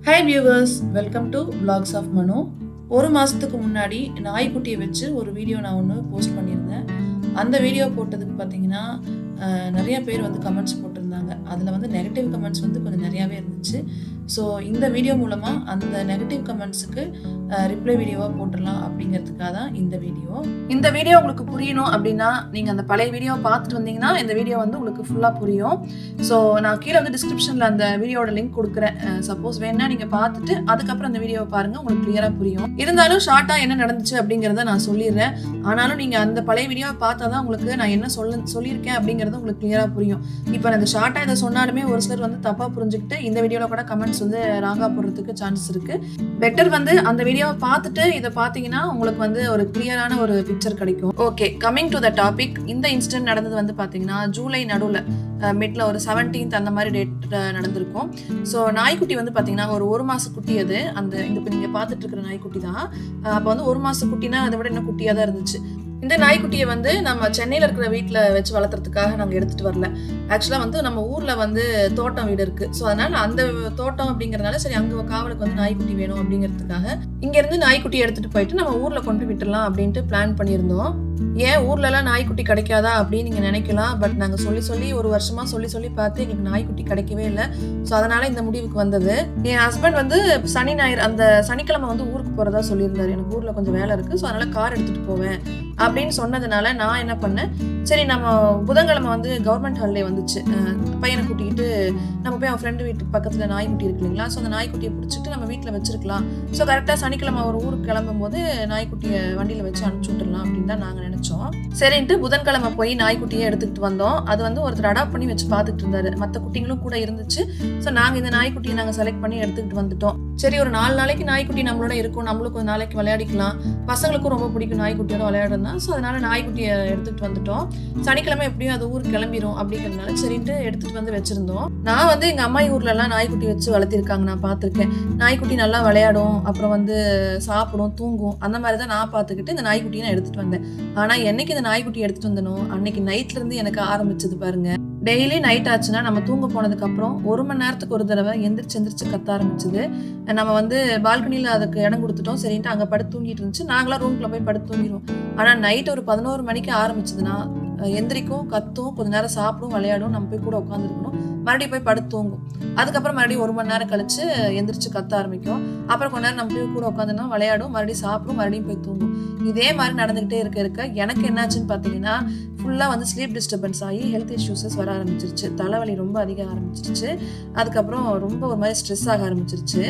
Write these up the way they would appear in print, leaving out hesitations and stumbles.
Hi viewers, welcome to vlogs of Mano. ஒரு மாதத்துக்கு முன்னாடி நாய்க்குட்டியை வச்சு ஒரு வீடியோ நான் ஒன்று போஸ்ட் பண்ணியிருந்தேன். அந்த வீடியோ போட்டதுக்கு பார்த்தீங்கன்னா நிறைய பேர் வந்து கமெண்ட்ஸ் போட்டிருந்தாங்க. அதில் வந்து நெகட்டிவ் கமெண்ட்ஸ் வந்து கொஞ்சம் நிறையாவே இருந்துச்சு. ஸோ இந்த வீடியோ மூலமாக அந்த நெகட்டிவ் கமெண்ட்ஸுக்கு ரிப்ளை வீடியோவாக போட்டுடலாம் அப்படிங்கிறதுக்காக தான் இந்த வீடியோ. இந்த வீடியோ உங்களுக்கு புரியணும் அப்படின்னா நீங்கள் அந்த பழைய வீடியோவை பார்த்துட்டு வந்தீங்கன்னா இந்த வீடியோ வந்து உங்களுக்கு ஃபுல்லாக புரியும். ஸோ நான் கீழே வந்து டிஸ்கிரிப்ஷனில் அந்த வீடியோட லிங்க் கொடுக்குறேன். சப்போஸ் வேணா நீங்கள் பார்த்துட்டு அதுக்கப்புறம் அந்த வீடியோவை பாருங்கள், உங்களுக்கு கிளியராக புரியும். இருந்தாலும் ஷார்ட்டாக என்ன நடந்துச்சு அப்படிங்கிறத நான் சொல்லிடுறேன். ஆனாலும் நீங்கள் அந்த பழைய வீடியோவை பார்த்தா தான் உங்களுக்கு நான் என்ன சொல்லியிருக்கேன் அப்படிங்கிறது உங்களுக்கு கிளியராக புரியும். இப்போ நான் இந்த ஷார்ட்டாக இதை சொன்னாலுமே ஒரு சிலர் வந்து தப்பாக புரிஞ்சுக்கிட்டு இந்த வீடியோவில் கூட கமெண்ட்ஸ் வந்து ராங்கா போடுறதுக்கு சான்சஸ் இருக்கு. பெட்டர் வந்து அந்த வீடியோவை பார்த்துட்டு இதை பார்த்தீங்கன்னா உங்களுக்கு வந்து ஒரு கிளியரான ஒரு பிக்சர் கிடைக்கும். Okay, coming to the topic. இந்த இன்சிடென்ட் நடந்தது வந்து பார்த்தீங்கன்னா ஜூலை நடுவில் மிட்ல ஒரு 17th அந்த மாதிரி டேட் நடந்திருக்கும். ஸோ நாய்க்குட்டி வந்து பார்த்தீங்கன்னா ஒரு மாத குட்டி. அது அந்த இப்போ நீங்கள் பார்த்துட்டு இருக்கிற நாய்க்குட்டி தான். அப்போ வந்து 1 மாத குட்டினா அதை விட இன்னும் குட்டியாக தான் இருந்துச்சு. இந்த நாய்க்குட்டியை வந்து நம்ம சென்னையில் இருக்கிற வீட்டில் வச்சு வளர்த்துறதுக்காக நாங்கள் எடுத்துகிட்டு வரல. ஆக்சுவலாக வந்து நம்ம ஊரில் வந்து தோட்டம் வீடு இருக்குது. ஸோ அதனால் அந்த தோட்டம் அப்படிங்கிறதுனால சரி அங்கே காவலுக்கு வந்து நாய்க்குட்டி வேணும் அப்படிங்கிறதுக்காக இங்கேருந்து நாய்க்குட்டி எடுத்துகிட்டு போயிட்டு நம்ம ஊரில் கொண்டு போய் விட்டுடலாம் அப்படின்ட்டு பிளான் பண்ணியிருந்தோம். ஏன் ஊர்லலாம் நாய்க்குட்டி கிடைக்காதா அப்படின்னு நீங்கள் நினைக்கலாம். பட் நாங்கள் சொல்லி ஒரு வருஷமாக சொல்லி பார்த்து எங்களுக்கு நாய்க்குட்டி கிடைக்கவே இல்லை. ஸோ அதனால் இந்த முடிவுக்கு வந்தது. என் ஹஸ்பண்ட் வந்து சனி ஞாயிறு அந்த சனிக்கிழமை வந்து ஊருக்கு போகிறதா சொல்லியிருந்தார். எனக்கு ஊரில் கொஞ்சம் வேலை இருக்குது, ஸோ அதனால் கார் எடுத்துகிட்டு போவேன் அப்படின்னு சொன்னதுனால நான் என்ன பண்ணேன், சரி நம்ம புதன்கிழமை வந்து கவர்மெண்ட் ஹாலிடே வந்துச்சு. பையனை கூட்டிக்கிட்டு நம்ம போய் அவன் ஃப்ரெண்டு வீட்டு பக்கத்தில் நாய்க்குட்டி இருக்கு இல்லைங்களா, ஸோ அந்த நாய்க்குட்டியை பிடிச்சிட்டு நம்ம வீட்டில் வச்சிருக்கலாம். ஸோ கரெக்டாக சனிக்கிழமை ஒரு ஊருக்கு கிளம்பும் போது நாய்க்குட்டியை வண்டியில் வச்சு அனுப்பிச்சி விட்டுடலாம் அப்படின்னு தான் நாங்கள் நினச்சோம். சரின்ட்டு புதன்கிழமை போய் நாய்க்குட்டியை எடுத்துக்கிட்டு வந்தோம். அது வந்து ஒருத்தர் அடாப்ட் பண்ணி வச்சு பார்த்துட்டு இருந்தாரு. மற்ற குட்டிங்களும் கூட இருந்துச்சு. ஸோ நாங்கள் இந்த நாய்க்குட்டியை நாங்கள் செலக்ட் பண்ணி எடுத்துக்கிட்டு வந்துட்டோம். சரி, ஒரு 4 நாளைக்கு நாய்க்குட்டி நம்மளோட இருக்கும், நம்மளுக்கு ஒரு நாளைக்கு விளையாடிக்கலாம். பசங்களுக்கும் ரொம்ப பிடிக்கும் நாய்க்குட்டியோட விளையாடுறதுனா. ஸோ அதனால நாய்க்குட்டியை எடுத்துகிட்டு வந்துட்டோம். சனிக்கிழமை எப்படியும் அது ஊருக்கு கிளம்பிடும் அப்படிங்கிறதுனால சரின்ட்டு எடுத்துகிட்டு வந்து வச்சுருந்தோம். நான் வந்து எங்கள் அம்மாயி ஊர்லலாம் நாய்க்குட்டி வச்சு வளர்த்திருக்காங்க, நான் பார்த்துருக்கேன். நாய்க்குட்டி நல்லா விளையாடும், அப்புறம் வந்து சாப்பிடும், தூங்கும். அந்த மாதிரி தான் நான் பார்த்துக்கிட்டு இந்த நாய்க்குட்டியை நான் எடுத்துகிட்டு வந்தேன். ஆனால் என்னைக்கு இந்த நாய்க்குட்டி எடுத்துகிட்டு வந்தனோ அன்னைக்கு நைட்லேருந்து எனக்கு ஆரம்பிச்சது பாருங்க. டெய்லி நைட் ஆச்சுன்னா நம்ம தூங்க போனதுக்கப்புறம் 1 மணி நேரத்துக்கு ஒரு தடவை எந்திரிச்சு கத்த ஆரம்பிச்சுது. நம்ம வந்து பால்கனியில் அதுக்கு இடம் கொடுத்துட்டோம். சரின்ட்டு அங்கே படுத்து தூங்கிட்டு இருந்துச்சு. நாங்களாம் ரூம்குள்ளே போய் படுத்து தூங்கிடுவோம். ஆனால் நைட் ஒரு 11 மணிக்கு ஆரம்பிச்சதுன்னா எந்திரிக்கும், கத்தும், கொஞ்ச நேரம் சாப்பிடும், விளையாடும், நம்ம போய் கூட உட்காந்துருக்கணும், மறுபடியும் போய் படுத்து தூங்கும். அதுக்கப்புறம் மறுபடியும் 1 மணி நேரம் கழிச்சு எந்திரிச்சு கத்த ஆரம்பிக்கும். அப்புறம் கொஞ்ச நேரம் நம்ம போய் கூட உட்காந்துனா விளையாடும், மறுபடியும் சாப்பிடும், மறுபடியும் போய் தூங்கும். இதே மாதிரி நடந்துகிட்டே இருக்க எனக்கு என்னாச்சுன்னு பார்த்தீங்கன்னா ஃபுல்லாக வந்து ஸ்லீப் டிஸ்டர்பன்ஸ் ஆகி ஹெல்த் இஷ்யூஸஸ் வர ஆரம்பிச்சிருச்சு. தலைவலி ரொம்ப அதிகம் ஆரம்பிச்சிருச்சு. அதுக்கப்புறம் ரொம்ப ஒரு மாதிரி ஸ்ட்ரெஸ் ஆக ஆரம்பிச்சிருச்சு.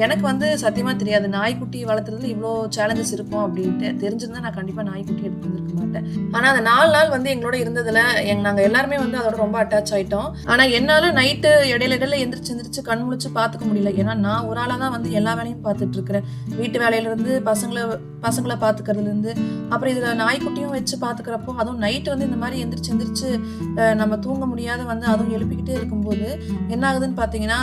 எனக்கு வந்து சத்தியமாக தெரியாது நாய்க்குட்டி வளர்த்துறதுல இவ்வளோ சேலஞ்சஸ் இருக்கும் அப்படின்ட்டு. தெரிஞ்சிருந்தா நான் கண்டிப்பாக நாய்க்குட்டி எடுத்து வந்துருக்க மாட்டேன். ஆனால் அந்த 4 நாள் வந்து எங்களோட இருந்ததில் நாங்கள் எல்லாருமே வந்து அதோட ரொம்ப அட்டாச் ஆகிட்டோம். ஆனால் என்னால் நைட்டு இடையில எந்திரிச்சு கண் முழிச்சு பார்த்துக்க முடியல. ஏன்னா நான் ஒரு ஆளாக தான் வந்து எல்லா வேலையும் பார்த்துட்டு இருக்கிறேன். வீட்டு வேலையிலேருந்து பசங்களை பார்த்துக்கிறதுலேருந்து அப்புறம் இதில் நாய்க்குட்டியும் வச்சு பார்த்துக்கிறப்போ அதுவும் நைட்டு வந்து இந்த மாதிரி எந்திரிச்சு நம்ம தூங்க முடியாத வந்து அதுவும் எழுப்பிக்கிட்டே இருக்கும்போது என்ன ஆகுதுன்னு பார்த்தீங்கன்னா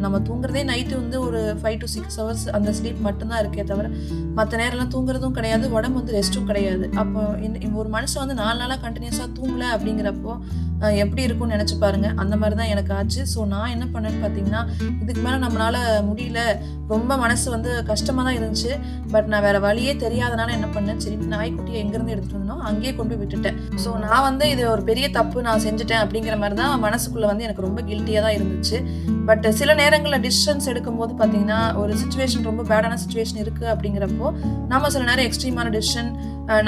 நம்ம தூங்குறதே நைட்டு வந்து ஒரு 5 to 6 hours அந்த ஸ்லீப் மட்டும்தான் இருக்கே தவிர மற்ற நேரம்லாம் தூங்குறதும் கிடையாது, உடம்பு வந்து ரெஸ்ட்டும் கிடையாது. அப்போ ஒரு மனுஷன் வந்து 4 நாளாக கண்டினியூஸாக தூங்கலை அப்படிங்கிறப்போ எப்படி இருக்கும்னு நினச்சி பாருங்க. அந்த மாதிரி தான் எனக்கு ஆச்சு. ஸோ நான் என்ன பண்ணேன்னு பார்த்தீங்கன்னா இதுக்கு மேலே நம்மளால முடியல, ரொம்ப மனசு வந்து கஷ்டமாக தான் இருந்துச்சு. பட் நான் வேற வழியே தெரியாதனால என்ன பண்ணேன், சரி நாய்க்குட்டியை எங்கேருந்து எடுத்துட்டு வந்தனோ அங்கேயே கொண்டு போய் விட்டுட்டேன். ஸோ நான் வந்து இது ஒரு பெரிய தப்பு நான் செஞ்சுட்டேன் அப்படிங்கிற மாதிரி தான் மனசுக்குள்ளே வந்து எனக்கு ரொம்ப கில்ட்டியாக தான் இருந்துச்சு. பட் சில நேரங்களில் டிசிஷன்ஸ் எடுக்கும்போது பார்த்தீங்கன்னா ஒரு சுச்சுவேஷன் ரொம்ப பேடான சுச்சுவேஷன் இருக்குது அப்படிங்கிறப்போ நம்ம சில நேரம் எக்ஸ்ட்ரீமான டிசிஷன்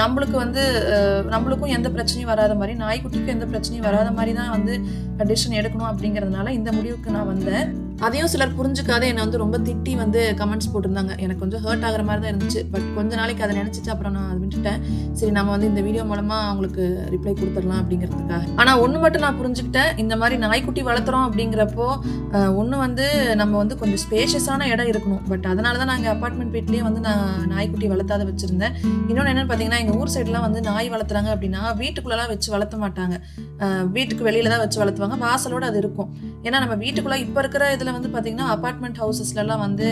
நம்மளுக்கும் எந்த பிரச்சனையும் வராத மாதிரி நாய்க்குட்டிக்கும் எந்த பிரச்சனையும் வராத மாதிரி தான் வந்து டிசிஷன் எடுக்கணும் அப்படிங்கிறதுனால இந்த முடிவுக்கு நான் வந்தேன். அதையும் சிலர் புரிஞ்சுக்காத என்னை வந்து ரொம்ப திட்டி வந்து கமெண்ட்ஸ் போட்டிருந்தாங்க. எனக்கு கொஞ்சம் ஹர்ட் ஆகிற மாதிரி தான் இருந்துச்சு. பட் கொஞ்ச நாளைக்கு அதை நினச்சிச்சு அப்புறம் நான் அதை விட்டுட்டேன். சரி நம்ம வந்து இந்த வீடியோ மூலமாக அவங்களுக்கு ரிப்ளை கொடுத்துடலாம் அப்படிங்கிறதுக்காக. ஆனால் ஒன்று மட்டும் நான் புரிஞ்சுக்கிட்டேன், இந்த மாதிரி நாய்க்குட்டி வளர்த்துறோம் அப்படிங்கிறப்போ ஒன்று வந்து நம்ம வந்து கொஞ்சம் ஸ்பேஷியஸான இடம் இருக்கணும். பட் அதனால தான் நாங்கள் அப்பார்ட்மெண்ட் வீட்லேயே வந்து நான் நாய்க்குட்டி வளர்த்தாத வச்சுருந்தேன். இன்னொன்று என்னென்னு பார்த்தீங்கன்னா எங்கள் ஊர் சைட்லாம் வந்து நாய் வளர்த்துறாங்க அப்படின்னா வீட்டுக்குள்ளெல்லாம் வச்சு வளர்த்த மாட்டாங்க, வீட்டுக்கு வெளியில தான் வச்சு வளர்த்துவாங்க, வாசலோடு அது இருக்கும். ஏன்னா நம்ம வீட்டுக்குள்ளே இப்போ இருக்கிற இதில் வந்து பார்த்திங்கன்னா அப்பார்ட்மெண்ட் ஹவுசஸ்லலாம் வந்து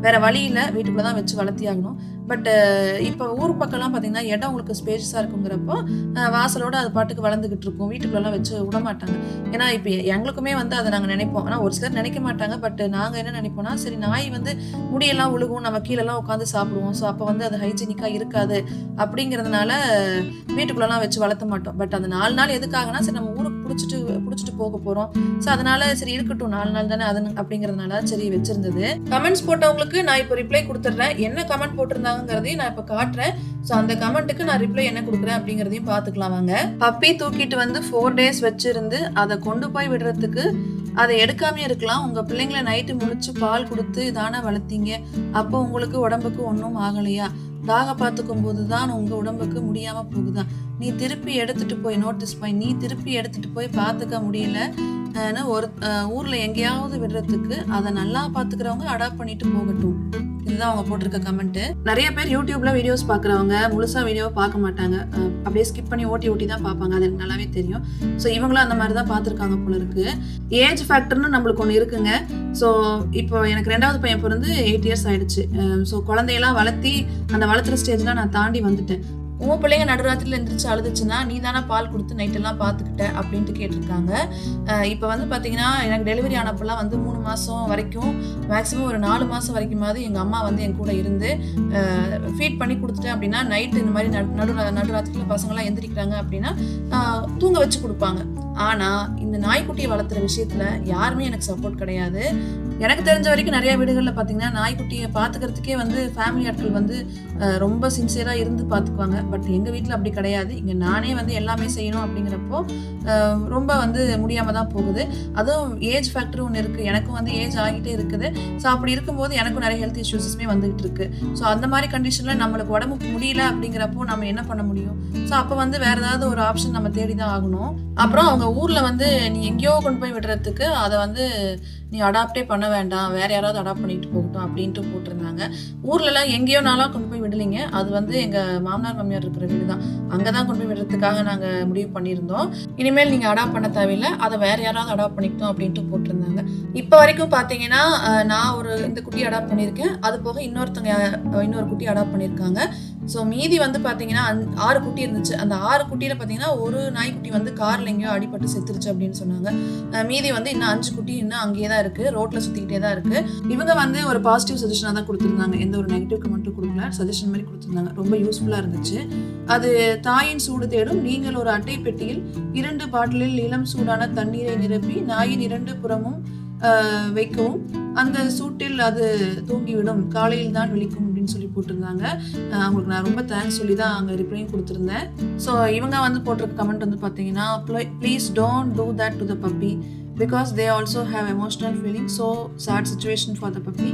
வேறு வழியில் வீட்டுக்குள்ளே தான் வச்சு வளர்த்தி ஆகணும். பட் இப்போ ஊர் பக்கம்லாம் பார்த்திங்கன்னா இடம் உங்களுக்கு ஸ்பேஷஸாக இருக்குங்கிறப்போ வாசலோடு அது பாட்டுக்கு வளர்ந்துக்கிட்டு இருக்கும். வீட்டுக்குள்ளெல்லாம் வச்சு விட மாட்டாங்க. ஏன்னா இப்போ எங்களுக்குமே வந்து அதை நாங்கள் நினைப்போம். ஆனால் ஒரு சிலர் நினைக்க மாட்டாங்க. பட் நாங்கள் என்ன நினைப்போம்னா, சரி நாய் வந்து முடியெல்லாம் உழுகும், நம்ம கீழெல்லாம் உட்காந்து சாப்பிடுவோம். ஸோ அப்போ வந்து அது ஹைஜீனிக்காக இருக்காது அப்படிங்கிறதுனால வீட்டுக்குள்ளெல்லாம் வச்சு வளர்த்த மாட்டோம். பட் அந்த 4 நாள் எதுக்காகனா, சரி நம்ம ஊருக்கு பிடிச்சிட்டு போக போகிறோம். ஸோ அதனால சரி இருக்கட்டும் 4 நாள் தானே அது அப்படிங்கிறதுனால சரி வச்சிருந்தது. கமெண்ட்ஸ் போட்டவங்களுக்கு நான் இப்போ ரிப்ளை கொடுத்துட்றேன். என்ன கமெண்ட் போட்டிருந்தாங்கிறதையும் நான் இப்போ காட்டுறேன். ஸோ அந்த கமெண்ட்டுக்கு நான் ரிப்ளை என்ன கொடுக்குறேன் அப்படிங்கிறதையும் பார்த்துக்கலாம் வாங்க. பப்பி தூக்கிட்டு வந்து 4 days வச்சிருந்து அதை கொண்டு போய் விடுறதுக்கு அதை எடுக்காமே இருக்கலாம். உங்கள் பிள்ளைங்களை நைட்டு முழிச்சு பால் கொடுத்து தானே வளர்த்தீங்க. அப்போ உங்களுக்கு உடம்புக்கு ஒன்றும் ஆகலையா? தாக பார்த்துக்கும் போது தான் உங்கள் உடம்புக்கு முடியாமல் போகுதா? நீ திருப்பி எடுத்துகிட்டு போய் நோட்டீஸ் பண்ணி நீ திருப்பி எடுத்துகிட்டு போய் பார்த்துக்க முடியல ஒரு ஊரில் எங்கேயாவது விடுறதுக்கு அதை நல்லா பார்த்துக்கிறவங்க அடாப்ட் பண்ணிட்டு போகட்டும். இதுதான் அவங்க போட்டிருக்க கமெண்ட்டு. நிறைய பேர் யூடியூப்ல வீடியோஸ் பார்க்குறவங்க முழுசா வீடியோவை பார்க்க மாட்டாங்க. அப்படியே ஸ்கிப் பண்ணி ஓட்டி தான் பார்ப்பாங்க. அது எனக்கு நல்லாவே தெரியும். ஸோ இவங்களும் அந்த மாதிரி தான் பார்த்துருக்காங்க போல இருக்கு. ஏஜ் ஃபேக்டர்னு நம்மளுக்கு ஒன்று இருக்குங்க. ஸோ இப்போ எனக்கு 2வது பையன் பிறந்து 8 years ஆயிடுச்சு. ஸோ குழந்தையெல்லாம் வளர்த்தி அந்த வளர்த்துற ஸ்டேஜ்லாம் நான் தாண்டி வந்துட்டேன். உன் பிள்ளைங்க நடுராத்திரியில் எழுந்திரிச்சு அழுதுச்சுன்னா நீ தானே பால் கொடுத்து நைட்டெல்லாம் பார்த்துக்கிட்ட அப்படின்ட்டு கேட்டிருக்காங்க. இப்போ வந்து பார்த்தீங்கன்னா எனக்கு டெலிவரி ஆனப்பெல்லாம் வந்து 3 மாதம் வரைக்கும் மேக்ஸிமம் ஒரு 4 மாதம் வரைக்குமாவது எங்கள் அம்மா வந்து என் கூட இருந்து ஃபீட் பண்ணி கொடுத்துட்டேன் அப்படின்னா நைட்டு இந்த மாதிரி நடுராத்திரியில் பசங்களாம் எந்திரிக்கிறாங்க அப்படின்னா தூங்க வச்சு கொடுப்பாங்க. ஆனால் இந்த நாய்க்குட்டியை வளர்த்துற விஷயத்தில் யாருமே எனக்கு சப்போர்ட் கிடையாது. எனக்கு தெரிஞ்ச வரைக்கும் நிறைய வீடுகளில் பார்த்தீங்கன்னா நாய்க்குட்டியை பார்த்துக்கிறதுக்கே வந்து ஃபேமிலி ஆட்கள் வந்து ரொம்ப சின்சியராக இருந்து பார்த்துக்குவாங்க. பட் எங்கள் வீட்டில் அப்படி கிடையாது. இங்கே நானே வந்து எல்லாமே செய்யணும் அப்படிங்கிறப்போ ரொம்ப வந்து முடியாமல் தான் போகுது. அதுவும் ஏஜ் ஃபேக்டர் ஒன்று இருக்குது. எனக்கும் வந்து ஏஜ் ஆகிட்டே இருக்குது. ஸோ அப்படி இருக்கும்போது எனக்கும் நிறைய ஹெல்த் இஷ்யூஸுமே வந்துகிட்டு இருக்கு. ஸோ அந்த மாதிரி கண்டிஷனில் நம்மளுக்கு உடம்புக்கு முடியல அப்படிங்கிறப்போ நம்ம என்ன பண்ண முடியும்? ஸோ அப்போ வந்து வேறு ஏதாவது ஒரு ஆப்ஷன் நம்ம தேடி தான் ஆகணும். அப்புறம் அவங்க ஊரில் வந்து நீ எங்கேயோ கொண்டு போய் விடுறதுக்கு அதை வந்து நீ அடாப்டே பண்ண வேண்டாம், வேறு யாராவது அடாப்ட் பண்ணிட்டு போகட்டும் அப்படின்ட்டு போட்டிருந்தாங்க. ஊர்லலாம் எங்கேயோ நாளாக கொண்டு போய் விடலைங்க. அது வந்து எங்கள் மாமனார் மாமியார் இருக்கிற வீடு தான். அங்கே தான் கொண்டு போய் விடுறதுக்காக நாங்கள் முடிவு பண்ணியிருந்தோம். இனிமேல் நீங்கள் அடாப்ட் பண்ண தேவையில்லை, அதை வேறு யாராவது அடாப்ட் பண்ணிக்கிட்டோம் அப்படின்ட்டு போட்டிருந்தாங்க. இப்போ வரைக்கும் பார்த்தீங்கன்னா நான் இந்த குட்டி அடாப்ட் பண்ணியிருக்கேன். அது போக இன்னொரு குட்டி அடாப்ட் பண்ணியிருக்காங்க. ஸோ மீதி வந்து பார்த்தீங்கன்னா 6 குட்டி இருந்துச்சு. அந்த 6 குட்டியில் பார்த்தீங்கன்னா ஒரு நாய்க்குட்டி வந்து காரில் எங்கேயோ அடிபட்டு செத்துருச்சு அப்படின்னு சொன்னாங்க. மீதி வந்து இன்னும் 5 குட்டி இன்னும் அங்கேயே தான் இருக்குது, ரோட்டில் சுற்றிக்கிட்டே தான் இருக்குது. இவங்க வந்து ஒரு பாசிட்டிவ் சஜஷனாக தான் கொடுத்துருந்தாங்க. எந்த ஒரு நெகட்டிவ் கமெண்ட்டும் கொடுக்கல, சஜஷன் மாதிரி கொடுத்துருந்தாங்க. ரொம்ப யூஸ்ஃபுல்லாக இருந்துச்சு. அது தாயின் சூடு தேடும். நீங்கள் ஒரு அட்டை பெட்டியில் 2 பாட்டிலில் இளம் சூடான தண்ணீரை நிரப்பி நாயின் 2 புறமும் வைக்கவும், அந்த சூட்டில் அது தூங்கிவிடும், காலையில் தான் விழிக்கும் அப்படின்னு சொல்லி போட்டிருந்தாங்க. அவங்களுக்கு நான் ரொம்ப தேங்க்ஸ் சொல்லி தான் அங்கே ரிப்ளையும் கொடுத்துருந்தேன். ஸோ இவங்க வந்து போட்டிருக்க கமெண்ட் வந்து பார்த்தீங்கன்னா, please don't do that to the puppy because they also have emotional feelings. So sad situation for the puppy.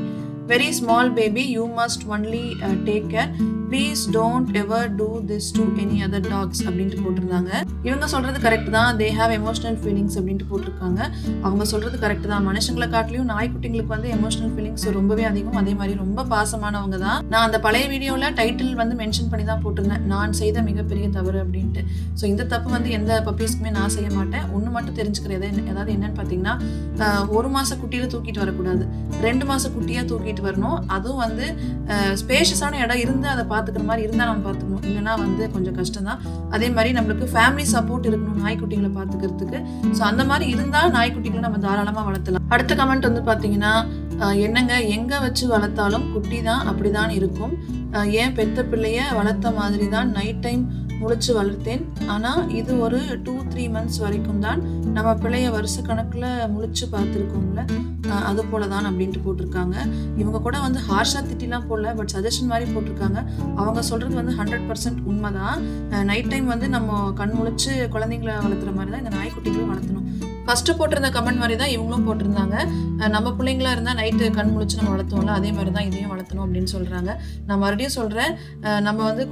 Very small baby, you must only take care. Please don't ever do this to any other dogs அப்படின்ட்டு போட்டிருந்தாங்க. இவங்க சொல்கிறது correct தான். They have emotional feelings அப்படின்ட்டு போட்டிருக்காங்க. அவங்க சொல்கிறது correct தான். மனுஷங்களை காட்டிலையும் நாய்க்குட்டிங்களுக்கு வந்து எமோஷனல் ஃபீலிங்ஸ் ரொம்பவே அதிகம். அதே மாதிரி ரொம்ப பாசமானவங்க தான். நான் அந்த பழைய வீடியோவில் டைட்டில் வந்து மென்ஷன் பண்ணி தான் போட்டிருந்தேன், நான் செய்த மிகப்பெரிய தவறு அப்படின்ட்டு. ஸோ இந்த தப்பு வந்து எந்த பப்பீஸ்க்குமே நான் செய்ய மாட்டேன். ஒன்று மட்டும் தெரிஞ்சுக்கிறது அதாவது என்னன்னு பார்த்தீங்கன்னா, 1 மாத குட்டியில் தூக்கிட்டு வரக்கூடாது, 2 மாத குட்டியாக தூக்கிட்டு வரணும். அதுவும் வந்து ஸ்பேஷியஸான இடம் இருந்து அதை பார்த்துக்கிற மாதிரி இருந்தால் நம்ம பார்த்துக்கணும். இல்லைனா வந்து கொஞ்சம் கஷ்டம் தான். அதே மாதிரி நம்மளுக்கு ஃபேமிலி சப்போர்ட் இருக்கணும் நாய்க்குட்டிகளை பார்த்துக்கிறதுக்கு. ஸோ அந்த மாதிரி இருந்தால் நாய்க்குட்டிகளை நம்ம தாராளமாக வளர்த்தலாம். அடுத்த கமெண்ட் வந்து பார்த்தீங்கன்னா, என்னங்க எங்கே வச்சு வளர்த்தாலும் குட்டி தான் அப்படி தான் இருக்கும். ஏன் பெத்த பிள்ளைய வளர்த்த மாதிரி தான் நைட் டைம் முழிச்சு வளர்த்தேன். ஆனால் இது ஒரு 2-3 months வரைக்கும் தான் நம்ம பிள்ளைய வருஷ கணக்கில் முழிச்சு பார்த்துருக்கோம்ல, அது போல தான் அப்படின்ட்டு போட்டிருக்காங்க. இவங்க கூட வந்து ஹார்ஷாக திட்டிலாம் போடல, பட் சஜஷன் மாதிரி போட்டிருக்காங்க. அவங்க சொல்கிறது வந்து 100% உண்மை தான். நைட் டைம் வந்து நம்ம கண் முழிச்சு குழந்தைங்களை வளர்த்துற மாதிரி தான் இந்த நாய்க்குட்டிகளும் வளர்த்தணும். ஃபஸ்ட்டு போட்டிருந்த கமெண்ட் மாதிரி தான் இவங்களும் போட்டிருந்தாங்க. நம்ம பிள்ளைங்களா இருந்தால் நைட்டு கண் முழிச்சு நம்ம வளர்த்துவோம்ல, அதே மாதிரி தான் இதையும் வளர்த்தணும் அப்படின்னு சொல்கிறாங்க. நான் மறுபடியும் சொல்கிறேன், நம்ம வந்து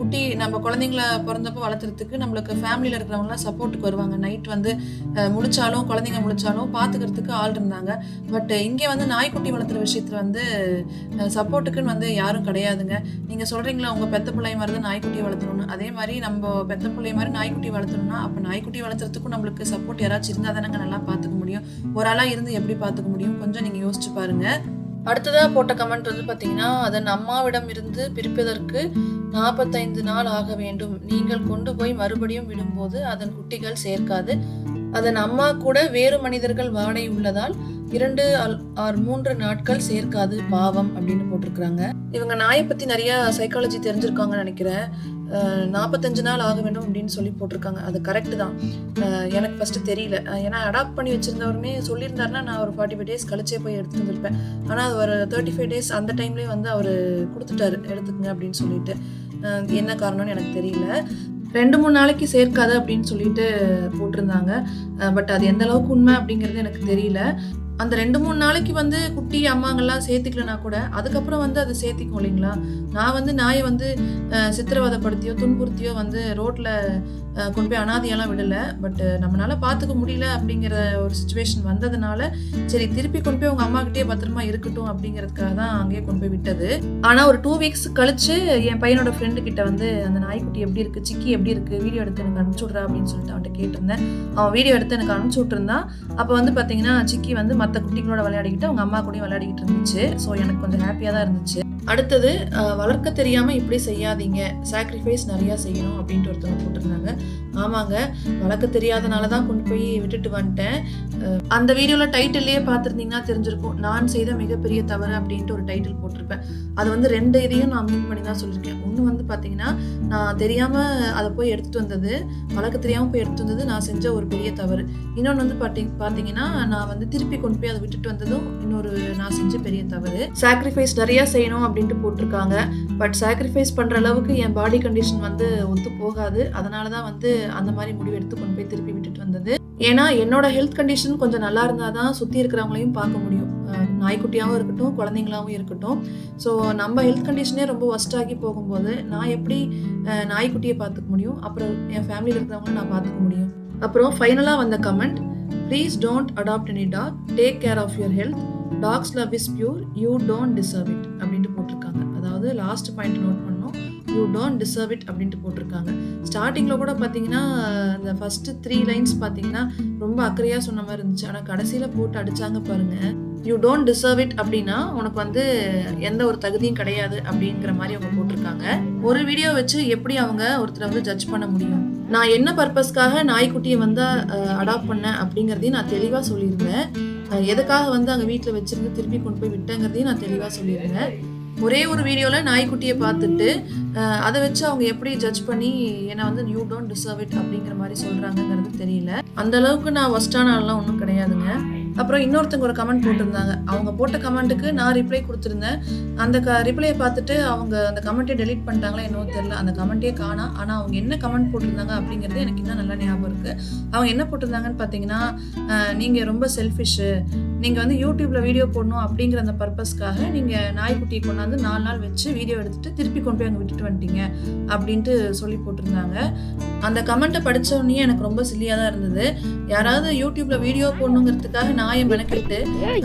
நம்ம குழந்தைங்கள பிறந்தப்போ வளர்த்துறதுக்கு நம்மளுக்கு ஃபேமிலியில் இருக்கிறவங்களாம் சப்போர்ட்டுக்கு வருவாங்க. நைட் வந்து முழிச்சாலும் குழந்தைங்க முழிச்சாலும் பார்த்துக்கிறதுக்கு ஆள் இருந்தாங்க. பட் இங்கே வந்து நாய்க்குட்டி வளர்த்துற விஷயத்தில் வந்து சப்போர்ட்டுக்குன்னு வந்து யாரும் கிடையாதுங்க. நீங்கள் சொல்கிறீங்களா உங்கள் பெத்த பிள்ளை மாதிரி தான் நாய்க்குட்டி வளர்த்தணும்னு, அதே மாதிரி நம்ம பெத்த பிள்ளை மாதிரி நாய்க்குட்டி வளர்த்தணும்னா அப்போ நாய்க்குட்டி வளர்த்துறதுக்கும் நம்மளுக்கு சப்போர்ட் யாராச்சும் இருந்தால் தானங்க நல்லா பார்த்துக்க முடியும்? ஒரு ஆளாக இருந்து எப்படி பார்த்துக்க முடியும்? கொஞ்சம் நீங்கள் யோசிச்சு பாருங்கள். அடுத்ததாக போட்ட கமெண்ட் வந்து பார்த்தீங்கன்னா, அதன் அம்மாவிடம் இருந்து பிரிப்பதற்கு 45 நாள் ஆக வேண்டும். நீங்கள் கொண்டு போய் மறுபடியும் விடும்போது அதன் குட்டிகள் சேர்க்காது. அதன் அம்மா கூட வேறு மனிதர்கள் வாடை உள்ளதால் 2 ஆர் 3 நாட்கள் சேர்க்காது, பாவம் அப்படின்னு போட்டிருக்கிறாங்க. இவங்க நாயை பற்றி நிறைய சைக்காலஜி தெரிஞ்சிருக்காங்கன்னு நினைக்கிறேன். 45 நாள் ஆக வேண்டும் அப்படின்னு சொல்லி போட்டிருக்காங்க. அது கரெக்டு தான். எனக்கு ஃபஸ்ட்டு தெரியல. ஏன்னா அடாப்ட் பண்ணி வச்சுருந்தவருமே சொல்லியிருந்தாருன்னா நான் ஒரு 45 டேஸ் கழிச்சே போய் எடுத்துகிட்டு வந்திருப்பேன். ஆனால் அது ஒரு 35 டேஸ் அந்த டைம்லேயே வந்து அவர் கொடுத்துட்டாரு, எடுத்துக்கங்க அப்படின்னு சொல்லிட்டு. என்ன காரணம்னு எனக்கு தெரியல. 2-3 நாளைக்கு சேர்க்காது அப்படின்னு சொல்லிட்டு போட்டிருந்தாங்க. பட் அது எந்த அளவுக்கு உண்மை அப்படிங்கிறது எனக்கு தெரியல. அந்த 2-3 நாளைக்கு வந்து குட்டி அம்மாங்கள்லாம் சேர்த்துக்கலனா கூட அதுக்கப்புறம் வந்து அது சேர்த்திக்கும் இல்லைங்களா? நான் வந்து நாயை வந்து சித்திரவதைப்படுத்தியோ துன்புறுத்தியோ வந்து ரோட்டில் கொண்டு போய் அனாதையெல்லாம் விடலை. பட் நம்மளால பார்த்துக்க முடியல அப்படிங்கிற ஒரு சுச்சுவேஷன் வந்ததுனால சரி திருப்பி கொண்டு போய் உங்கள் அம்மாக்கிட்டே பத்திரமா இருக்கட்டும் அப்படிங்கிறதுக்காக தான் அங்கேயே கொண்டு போய் விட்டது. ஆனால் ஒரு 2 வீக்ஸ் கழிச்சு என் பையனோட ஃப்ரெண்டு கிட்ட வந்து அந்த நாய்க்குட்டி எப்படி இருக்குது, சிக்கி எப்படி இருக்குது, வீடியோ எடுத்து எனக்கு அனுப்பிச்சி விட்றா அப்படின்னு சொல்லிட்டு அவன்கிட்ட கேட்டிருந்தேன். அவன் வீடியோ எடுத்து எனக்கு அனுப்பிச்சி விட்டுருந்தான். அப்போ வந்து பார்த்தீங்கன்னா சிக்கி வந்து மற்ற குட்டிகளோட விளையாடிக்கிட்டு அவங்க அம்மா கூடயும் விளையாடிக்கிட்டு இருந்துச்சு. ஸோ எனக்கு கொஞ்சம் ஹாப்பியாக தான் இருந்துச்சு. அடுத்தது, வளர்க்க தெரியாமல் இப்படி செய்யாதீங்க, சாக்ரிஃபைஸ் நிறையா செய்யணும் அப்படின்ட்டு ஒருத்தவங்க போட்டிருந்தாங்க. ஆமாங்க, வளர்க்க தெரியாதனால தான் கொண்டு போய் விட்டுட்டு வந்துட்டேன். அந்த வீடியோவில் டைட்டில்லையே பார்த்துருந்தீங்கன்னா தெரிஞ்சிருக்கும், நான் செய்த மிகப்பெரிய தவறு அப்படின்ட்டு ஒரு டைட்டில் போட்டிருப்பேன். அது வந்து 2 இதையும் நான் மீன் பண்ணி தான் சொல்லியிருக்கேன். ஒன்று வந்து பார்த்தீங்கன்னா, நான் தெரியாமல் அதை போய் எடுத்துகிட்டு வந்தது, வளர்க்க தெரியாமல் போய் எடுத்துகிட்டு வந்தது நான் செஞ்ச ஒரு பெரிய தவறு. இன்னொன்று வந்து பார்த்தீங்கன்னா, நான் வந்து திருப்பி கொண்டு போய் அதை விட்டுட்டு வந்ததும் இன்னொரு நான் செஞ்ச பெரிய தவறு. சாக்ரிஃபைஸ் நிறையா செய்யணும் அப்படின்ட்டு போட்டிருக்காங்க. பட் சாக்ரிஃபைஸ் பண்ணுற அளவுக்கு என் பாடி கண்டிஷன் வந்து ஒத்து போகாது. அதனால தான் வந்து அந்த மாதிரி முடிவு எடுத்து கொண்டு போய் திருப்பி விட்டுட்டு வந்தது. ஏன்னா என்னோட ஹெல்த் கண்டிஷன் கொஞ்சம் நல்லா இருந்தால் தான் சுற்றி இருக்கிறவங்களையும் பார்க்க முடியும். நாய்க்குட்டியாகவும் இருக்கட்டும், குழந்தைங்களாகவும் இருக்கட்டும். ஸோ நம்ம ஹெல்த் கண்டிஷனே ரொம்ப ஒஸ்டாகி போகும்போது நான் எப்படி நாய்க்குட்டியை பார்த்துக்க முடியும், அப்புறம் என் ஃபேமிலியில் இருக்கிறவங்களும் நான் பார்த்துக்க முடியும். அப்புறம் ஃபைனலாக வந்த comment, please don't adopt any dog, take care of your health, dogs love is pure, you don't deserve it அப்படின்ட்டு போட்டிருக்காங்க. அதாவது லாஸ்ட் பாயிண்ட் நோட் பண்ணோம், யூ டோன்ட் டிசர்வ் இட் அப்படின்ட்டு போட்டிருக்காங்க. ஸ்டார்டிங்கில் கூட பார்த்தீங்கன்னா இந்த ஃபஸ்ட்டு 3 லைன்ஸ் பார்த்தீங்கன்னா ரொம்ப அக்கறையாக சொன்ன மாதிரி இருந்துச்சு. ஆனால் கடைசியில் போட்டு அடித்தாங்க பாருங்கள், யூ டோன்ட் டிசர்வ் இட் அப்படின்னா உனக்கு வந்து எந்த ஒரு தகுதியும் கிடையாது அப்படிங்கிற மாதிரி அவங்க போட்டிருக்காங்க. ஒரு வீடியோ வச்சு எப்படி அவங்க ஒருத்தரை வந்து ஜட்ஜ் பண்ண முடியும்? நான் என்ன பர்பஸ்க்காக நாய்க்குட்டியை வந்து அடாப்ட் பண்ணேன் அப்படிங்கிறதையும் நான் தெளிவாக சொல்லியிருந்தேன். எதுக்காக வந்து அங்கே வீட்டில் வச்சுருந்து திருப்பி கொண்டு போய் விட்டேங்கிறதையும் நான் தெளிவாக சொல்லியிருந்தேன். ஒரே ஒரு வீடியோவில் நாய்க்குட்டியை பார்த்துட்டு அதை வச்சு அவங்க எப்படி ஜட்ஜ் பண்ணி என்னை வந்து யூ டோன்ட் டிசர்வ் இட் அப்படிங்கிற மாதிரி சொல்கிறாங்கங்கிறது தெரியல. அந்த அளவுக்கு நான் ஒஸ்டான ஆள்லாம் ஒன்றும் கிடையாதுங்க. அப்புறம் இன்னொருத்தங்க ஒரு கமெண்ட் போட்டிருந்தாங்க. அவங்க போட்ட கமெண்ட்டுக்கு நான் ரிப்ளை கொடுத்துருந்தேன். அந்த ரிப்ளையை பார்த்துட்டு அவங்க அந்த கமெண்ட்டே டெலீட் பண்ணிட்டாங்களா என்னவோ தெரியல. அந்த கமெண்ட்டே காணோம். ஆனால் அவங்க என்ன கமெண்ட் போட்டிருந்தாங்க அப்படிங்கிறது எனக்கு இன்னும் நல்லா ஞாபகம் இருக்குது. அவங்க என்ன போட்டிருந்தாங்கன்னு பார்த்தீங்கன்னா, நீங்கள் ரொம்ப செல்ஃபிஷ்ஷு, நீங்கள் வந்து யூடியூப்பில் வீடியோ போடணும் அப்படிங்கிற அந்த பர்பஸ்க்காக நீங்கள் நாய்க்குட்டியை கொண்டாந்து 4 நாள் வச்சு வீடியோ எடுத்துகிட்டு திருப்பி கொண்டு போய் அங்கே விட்டுட்டு வந்துட்டீங்க அப்படின்ட்டு சொல்லி போட்டிருந்தாங்க. அந்த கமெண்ட்டை படித்தோடனே எனக்கு ரொம்ப சில்லியாக தான் இருந்தது. யாராவது யூடியூப்பில் வீடியோ போடணுங்கிறதுக்காக நாயை மெனக்கிட்டு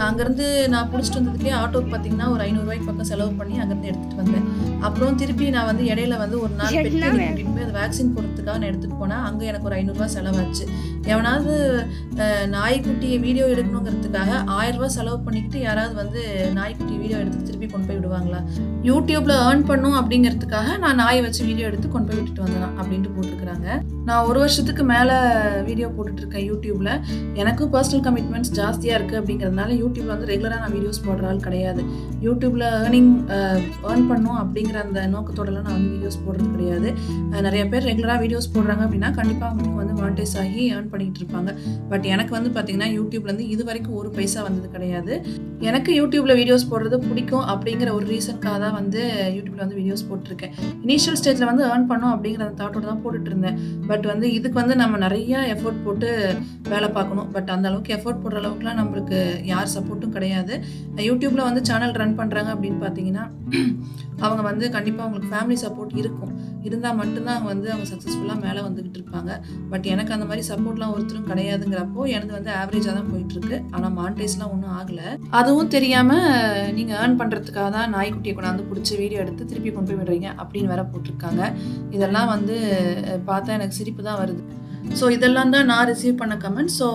அங்கேருந்து நான் பிடிச்சிட்டு வந்ததுக்கே ஆட்டோக்கு பார்த்தீங்கன்னா ஒரு 500 ரூபாய்க்கு பக்கம் செலவு பண்ணி அங்கேருந்து எடுத்துகிட்டு வந்தேன். அப்புறம் திருப்பி நான் வந்து இடையில வந்து ஒரு நாள் பெட் கிளினிக் கூட்டிகிட்டு போய் அந்த வேக்சின் போடுறதுக்காக நான் எடுத்துகிட்டு போனேன். அங்கே எனக்கு ஒரு 500 ரூபாய் செலவாச்சு. எவனாவது நாய்க்குட்டியை வீடியோ எடுக்கணுங்கிறதுக்காக 1000 ரூபாய் செலவு பண்ணிக்கிட்டு யாராவது வந்து நாய்க்குட்டி வீடியோ எடுத்து திருப்பி கொண்டு போய் விடுவாங்களா? யூடியூப்ல ஏர்ன் பண்ணும் அப்படிங்கிறதுக்காக நான் நாயை வச்சு வீடியோ எடுத்து கொண்டு போய் விட்டுட்டு வந்தேன் அப்படின்ட்டு போட்டிருக்கிறாங்க. நான் 1 வருஷத்துக்கு மேலே வீடியோ போட்டுட்டு இருக்கேன் யூடியூப்ல. எனக்கும் பர்சனல் கமிட்மெண்ட்ஸ் ஜாஸ்தியாக இருக்குது அப்படிங்கிறதுனால யூடியூப்ல வந்து ரெகுலராக நான் வீடியோஸ் போடுற ஆள் கிடையாது. யூடியூப்ல ஏர்ன் பண்ணும் அப்படிங்கிற அந்த நோக்கத்தோடலாம் நான் வந்து வீடியோஸ் போடுறது கிடையாது. நிறைய பேர் ரெகுலராக வீடியோஸ் போடுறாங்க அப்படின்னா கண்டிப்பாக அவங்களுக்கு வந்து மானிட்டைஸ் ஆகி ஏர்ன் பண்ணிக்கிட்டு இருப்பாங்க. பட் எனக்கு வந்து பார்த்தீங்கன்னா யூடியூப்லேருந்து இது வரைக்கும் 1 பைசா வந்தது கிடையாது. எனக்கு யூடியூப்ல வீடியோஸ் போடுறது பிடிக்கும் அப்படிங்கிற ஒரு ரீசனுக்காக தான் வந்து யூடியூப்ல வந்து வீடியோஸ் போட்டிருக்கேன். இனிஷியல் ஸ்டேஜில் வந்து ஏர்ன் பண்ணோம் அப்படிங்கிற அந்த தாட்டோட தான் போட்டுட்டு இருந்தேன். பட் வந்து இதுக்கு வந்து நம்ம நிறைய எஃபோர்ட் போட்டு வேலை பார்க்கணும். பட் அந்த அளவுக்கு எஃபோர்ட் போடுற அளவுக்குலாம் நம்மளுக்கு யார் சப்போர்ட்டும் கிடையாது. யூடியூப்ல வந்து சேனல் ரன் பண்ணுறாங்க அப்படின்னு பார்த்தீங்கன்னா அவங்க வந்து கண்டிப்பாக அவங்களுக்கு ஃபேமிலி சப்போர்ட் இருக்கும். இருந்தால் மட்டும்தான் அவங்க வந்து அவங்க சக்ஸஸ்ஃபுல்லாக மேலே வந்துக்கிட்டு இருப்பாங்க. பட் எனக்கு அந்த மாதிரி சப்போர்ட்லாம் ஒருத்தரும் கிடையாதுங்கிறப்போ எனது வந்து ஆவரேஜாக தான் போயிட்டுருக்கு. ஆனால் மானிட்டைஸ்லாம் ஒன்றும் ஆகலை. அதுவும் தெரியாமல் நீங்கள் ஏர்ன் பண்ணுறதுக்காக தான் நாய்க்குட்டியை கொண்டாந்து பிடிச்சி வீடியோ எடுத்து திருப்பி கொண்டு போய் விடுறீங்க அப்படின்னு வேற போட்டிருக்காங்க. இதெல்லாம் வந்து பார்த்தா எனக்கு சிரிப்பு தான் வருது. ஸோ இதெல்லாம் தான் நான் ரிசீவ் பண்ண கமெண்ட்ஸ். ஸோ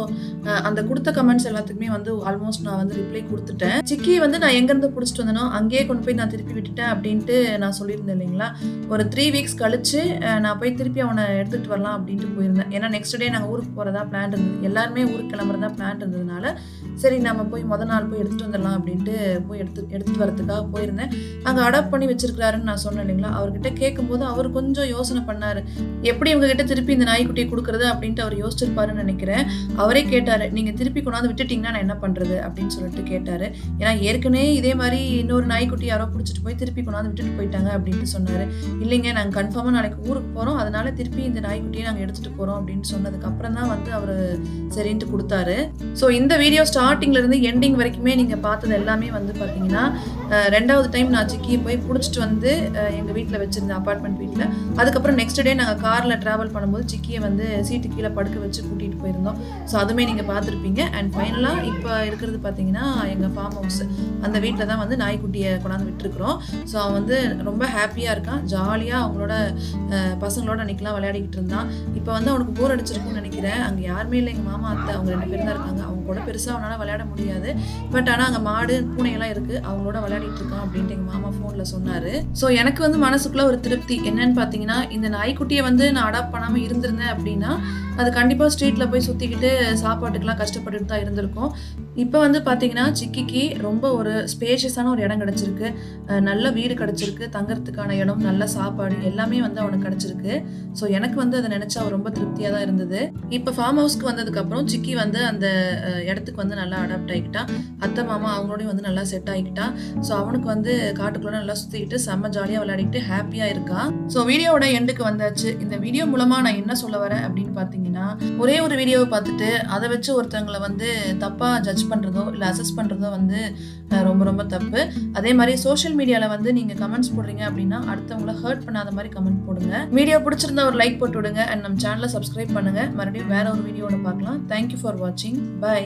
அந்த கொடுத்த கமெண்ட்ஸ் எல்லாத்துக்குமே வந்து ஆல்மோஸ்ட் நான் வந்து ரிப்ளை கொடுத்துட்டேன். சிக்கி வந்து நான் எங்கேருந்து பிடிச்சிட்டு வந்தனோ அங்கேயே கொண்டு போய் நான் திருப்பி விட்டுட்டேன் அப்படின்ட்டு நான் சொல்லியிருந்தேன் இல்லைங்களா. ஒரு 3 வீக்ஸ் கழிச்சு நான் போய் திருப்பி அவனை எடுத்துகிட்டு வரலாம் அப்படின்ட்டு போயிருந்தேன். ஏன்னா நெக்ஸ்ட் டே நாங்கள் ஊருக்கு போகிறதா பிளான் இருந்தது. எல்லாருமே ஊருக்கு கிளம்புறதா பிளான் இருந்ததுனால சரி நம்ம போய் நாள் போய் எடுத்துகிட்டு வந்துடலாம் அப்படின்ட்டு போய் எடுத்துகிட்டு வரதுக்காக போயிருந்தேன். அங்கே அடாப்ட் பண்ணி வச்சிருக்கிறாருன்னு நான் சொன்னேன் இல்லைங்களா. அவர்கிட்ட கேட்கும்போது அவர் கொஞ்சம் யோசனை பண்ணார். எப்படி இவங்ககிட்ட திருப்பி இந்த நாய்க்குட்டியை கொடுக்குறது அப்படின்ட்டு அவர் யோசிச்சிருப்பாருன்னு நினைக்கிறேன். அவரே கேட்டார், நீங்கள் திருப்பி கொண்டாந்து விட்டுட்டிங்கன்னா நான் என்ன பண்ணுறது அப்படின்னு சொல்லிட்டு கேட்டார். ஏன்னா ஏற்கனவே இதே மாதிரி இன்னொரு நாய்க்குட்டி யாரோ பிடிச்சிட்டு போய் திருப்பி கொண்டாந்து விட்டுட்டு போயிட்டாங்க அப்படின்ட்டு சொன்னார். இல்லைங்க நாங்கள் கன்ஃபார்மாக நாளைக்கு ஊருக்கு போகிறோம், அதனால திருப்பி இந்த நாய்க்குட்டியை நாங்கள் எடுத்துகிட்டு போகிறோம் அப்படின்னு சொன்னதுக்கப்புறம் தான் வந்து அவர் சரின்ட்டு கொடுத்தாரு. ஸோ இந்த வீடியோ ஸ்டார்டிங்லேருந்து எண்டிங் வரைக்குமே நீங்கள் பார்த்தது எல்லாமே வந்து பார்த்தீங்கன்னா 2வது டைம் நான் சிக்கியை போய் பிடிச்சிட்டு வந்து எங்கள் வீட்டில் வச்சுருந்தேன், அப்பார்ட்மெண்ட் வீட்டில். அதுக்கப்புறம் நெக்ஸ்ட் டே நாங்கள் காரில் ட்ராவல் பண்ணும்போது சிக்கியை வந்து சீட்டு கீழே படுக்க வச்சு கூட்டிகிட்டு போயிருந்தோம். ஸோ அதுவுமே நீங்கள் பார்த்துருப்பீங்க. அண்ட் ஃபைனலாக இப்போ இருக்கிறது பார்த்தீங்கன்னா எங்கள் ஃபார்ம் ஹவுஸ், அந்த வீட்டில் தான் வந்து நாய்க்குட்டியை கொண்டாந்து விட்டுருக்குறோம். ஸோ அவன் வந்து ரொம்ப ஹாப்பியாக இருக்கான், ஜாலியாக அவங்களோட பசங்களோட அன்றைக்கெலாம் விளையாடிக்கிட்டு இருந்தான். இப்போ வந்து அவனுக்கு போர் அடிச்சிருக்குன்னு நினைக்கிறேன். அங்கே யாருமே இல்லை, எங்கள் மாமா அத்தை அவங்க 2 பேர் தான் இருக்காங்க. அவங்க கூட பெருசாக அவனால் விளையாட முடியாது. பட் ஆனால் அங்கே மாடு பூனையெல்லாம் இருக்குது, அவங்களோட விளையாடிட்டு இருக்கான் அப்படின்ட்டு எங்கள் மாமா ஃபோனில் சொன்னார். ஸோ எனக்கு வந்து மனசுக்குள்ளே ஒரு திருப்தி என்னன்னு பார்த்தீங்கன்னா, இந்த நாய்க்குட்டியை வந்து நான் அடாப்ட் பண்ணாமல் இருந்திருந்தேன் அப்படின்னா அது கண்டிப்பாக ஸ்ட்ரீட்டில் போய் சுற்றிக்கிட்டு சாப்பாட்டுக்கெலாம் கஷ்டப்பட்டுட்டு தான் இருந்திருக்கும். இப்போ வந்து பார்த்தீங்கன்னா சிக்கிக்கு ரொம்ப ஒரு ஸ்பேஷியஸான ஒரு இடம் கிடச்சிருக்கு, நல்ல வீடு கிடச்சிருக்கு, தங்கறதுக்கான இடம், நல்ல சாப்பாடு எல்லாமே வந்து அவனுக்கு கிடச்சிருக்கு. ஸோ எனக்கு வந்து அதை நினச்சா ரொம்ப திருப்தியாக தான் இருந்தது. இப்போ ஃபார்ம் ஹவுஸ்க்கு வந்ததுக்கப்புறம் சிக்கி வந்து அந்த இடத்துக்கு வந்து நல்லா அடாப்ட் ஆகிக்கிட்டான். அத்தை மாமா அவங்களோடையும் வந்து நல்லா செட் ஆகிக்கிட்டான். ஸோ அவனுக்கு வந்து காட்டுக்குள்ளே நல்லா சுற்றிக்கிட்டு செம்ம ஜாலியாக விளையாடிக்கிட்டு ஹாப்பியாக இருக்கான். ஸோ வீடியோவோட எண்டுக்கு வந்தாச்சு. இந்த வீடியோ மூலமாக நான் என்ன சொல்ல வரேன் அப்படின்னு பார்த்தீங்கன்னா, ஒரே ஒரு வீடியோவை பார்த்துட்டு அதை வச்சு ஒருத்தவங்களை வந்து தப்பாக ஜட்ஜ் பண்ணுறதோ இல்லை அசஸ் பண்ணுறதோ வந்து ரொம்ப ரொம்ப தப்பு. அதே மாதிரி சோஷியல் மீடியாவில் வந்து நீங்கள் கமெண்ட்ஸ் போடுறீங்க அப்படின்னா அடுத்தவங்கள ஹர்ட் பண்ணாத மாதிரி கமெண்ட் போடுங்க. வீடியோ பிடிச்சிருந்தா ஒரு லைக் போட்டு விடுங்க. அண்ட் நம்ம சேனலை சப்ஸ்கிரைப் பண்ணுங்கள். மறுபடியும் வேற ஒரு வீடியோட பார்க்கலாம். தேங்க்யூ ஃபார் வாட்சிங். பை.